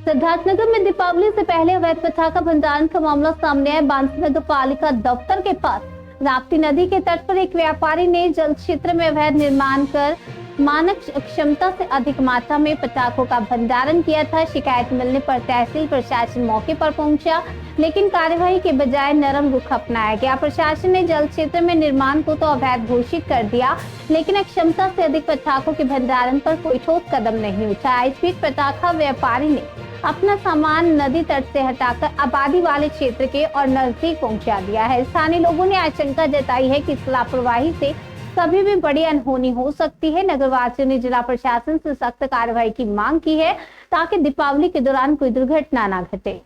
सिद्धार्थनगर में दीपावली से पहले अवैध पटाखा भंडारण का मामला सामने आया। बांसवाड़ा नगर पालिका दफ्तर के पास राप्ती नदी के तट पर एक व्यापारी ने जल क्षेत्र में अवैध निर्माण कर मानक क्षमता से अधिक मात्रा में पटाखों का भंडारण किया था। शिकायत मिलने पर तहसील प्रशासन मौके पर पहुंचा, लेकिन कार्यवाही के बजाय नरम रुख अपनाया गया। प्रशासन ने जल क्षेत्र में निर्माण को तो अवैध घोषित कर दिया, लेकिन क्षमता से अधिक पटाखों के भंडारण पर कोई ठोस कदम नहीं उठाया। इस बीच पटाखा व्यापारी ने अपना सामान नदी तट से हटाकर आबादी वाले क्षेत्र के और नजदीक पहुंचा दिया है। स्थानीय लोगों ने आशंका जताई है कि इस लापरवाही से कभी भी बड़ी अनहोनी हो सकती है। नगरवासियों ने जिला प्रशासन से सख्त कार्रवाई की मांग की है ताकि दीपावली के दौरान कोई दुर्घटना न घटे।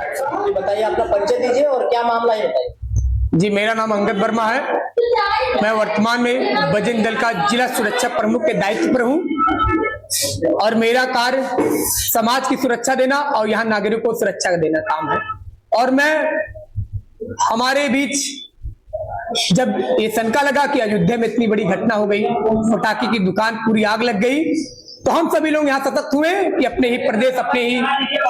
बताइए, अपना परिचय दीजिए और क्या मामला है बताइए। जी, मेरा नाम अंगद वर्मा है। मैं वर्तमान में बजरंग दल का जिला सुरक्षा प्रमुख के दायित्व पर हूँ और मेरा कार्य समाज की सुरक्षा देना और यहाँ नागरिकों को सुरक्षा देना काम है। और मैं हमारे बीच जब ये शंका लगा कि अयोध्या में इतनी बड़ी घटना हो गई, पटाखे की दुकान पूरी आग लग गई, तो हम सभी लोग यहाँ सतर्क हुए कि अपने ही प्रदेश, अपने ही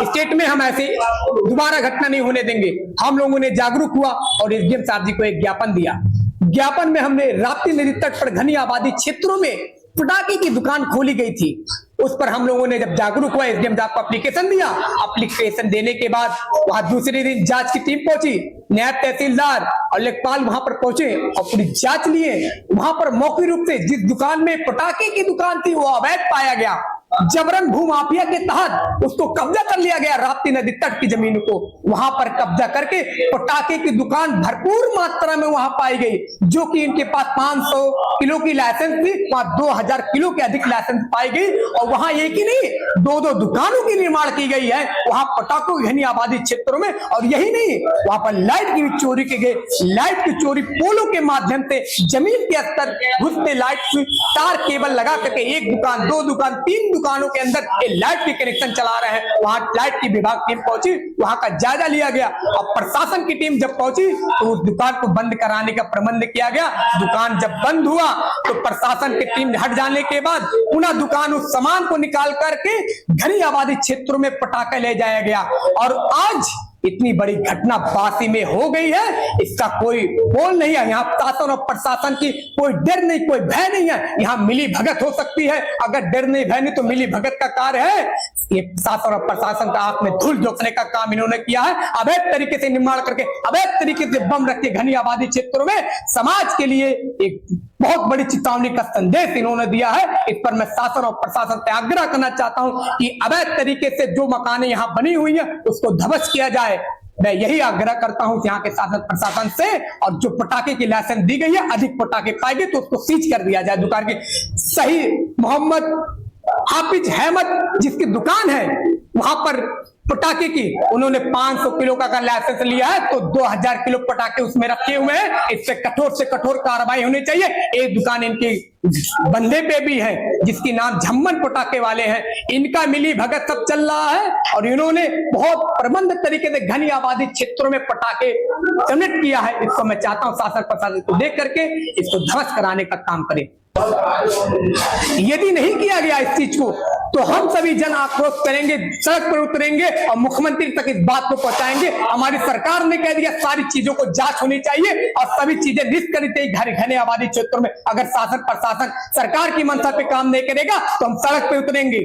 स्टेट में हम ऐसे दोबारा घटना नहीं होने देंगे। हम लोगों ने जागरूक हुआ और एसडीएम साहब जी को एक ज्ञापन दिया। ज्ञापन में हमने राप्ती नदी तट पर घनी आबादी क्षेत्रों में पटाखे की दुकान खोली गई थी, उस पर हम लोगों ने जब जागरूक हुआ, एसडीएम साहब को एप्लीकेशन दिया। एप्लीकेशन देने के बाद वहां दूसरे दिन जांच की टीम पहुंची, नायब तहसीलदार और लेखपाल वहां पर पहुंचे और पूरी जांच लिए। वहां पर मौखिक रूप से जिस दुकान में पटाखे की दुकान थी वो अवैध पाया गया। जबरन भूमाफिया के तहत उसको कब्जा कर लिया गया। राप्ती नदी तट की जमीन को वहां पर कब्जा करके पटाखे की दुकान भरपूर मात्रा में वहां पाई गई, जो कि इनके पास 500 किलो की लाइसेंस थी, वहां 2000 किलो के अधिक लाइसेंस पाई गई। और वहां एक ही नहीं, दो दुकानों की निर्माण की गई है वहां पटाखों की घनी आबादी क्षेत्रों में। और यही नहीं, वहां पर लाइट की भी चोरी की गई। लाइट की चोरी पोलों के माध्यम से जमीन के स्तर घुसते लाइट तार केबल लगा करके एक दुकान, दो दुकान, तीन दुकानों के अंदर ये लाइट के कनेक्शन चला रहे हैं। वहां लाइट की विभाग टीम पहुंची, वहां का जायजा लिया गया और प्रशासन की टीम जब पहुंची तो उस दुकान को बंद कराने का प्रबंध किया गया। दुकान जब बंद हुआ तो प्रशासन की टीम हट जाने के बाद पुनः दुकान उस सामान को निकाल करके घनी आबादी क्षेत्रों में पटाखे ले जाया गया। और आज इतनी बड़ी घटना बासी में हो गई है, इसका कोई बोल नहीं है। यहाँ शासन और प्रशासन की कोई डर नहीं, कोई भय नहीं है। यहाँ मिली भगत हो सकती है, अगर डर नहीं भय नहीं तो मिली भगत का कार्य है। ये शासन और प्रशासन का आंख में धूल झोंकने का काम इन्होंने किया है। अवैध तरीके से निर्माण करके, अवैध तरीके से बम रख के घनी आबादी क्षेत्रों में समाज के लिए एक बहुत बड़ी चेतावनी का संदेश इन्होंने दिया है। इस पर मैं शासन और प्रशासन से आग्रह करना चाहता हूं कि अवैध तरीके से जो मकानें यहां बनी हुई है उसको ध्वस्त किया जाए। मैं यही आग्रह करता हूं कि यहाँ के शासन प्रशासन से, और जो पटाखे की लाइसेंस दी गई है, अधिक पटाखे पाएंगे तो उसको सीज कर दिया जाए। दुकान की सही मोहम्मद हाफिज अहमद जिसकी दुकान है वहां पर पटाखे की उन्होंने 500 किलो का लाइसेंस लिया है, तो 2000 किलो पटाखे उसमें रखे हुए हैं। इससे कठोर कार्रवाई होनी चाहिए। एक दुकान इनकी बंदे पे भी है जिसकी नाम झम्मन पटाखे वाले हैं, इनका मिली भगत सब चल रहा है और इन्होंने बहुत प्रबंध तरीके से घनी आबादी क्षेत्रों में पटाखे सबमिट किया है। इसको मैं चाहता हूं शासन प्रशासन को देख करके इसको ध्वस्त कराने का काम करें। यदि नहीं किया गया इस चीज को तो हम सभी जन आक्रोश करेंगे, सड़क पर उतरेंगे और मुख्यमंत्री तक इस बात को पहुंचाएंगे। हमारी सरकार ने कह दिया सारी चीजों को जांच होनी चाहिए और सभी चीजें निष्करित घने आबादी क्षेत्रों में। अगर शासन प्रशासन सरकार की मंशा पे काम नहीं करेगा तो हम सड़क पे उतरेंगे।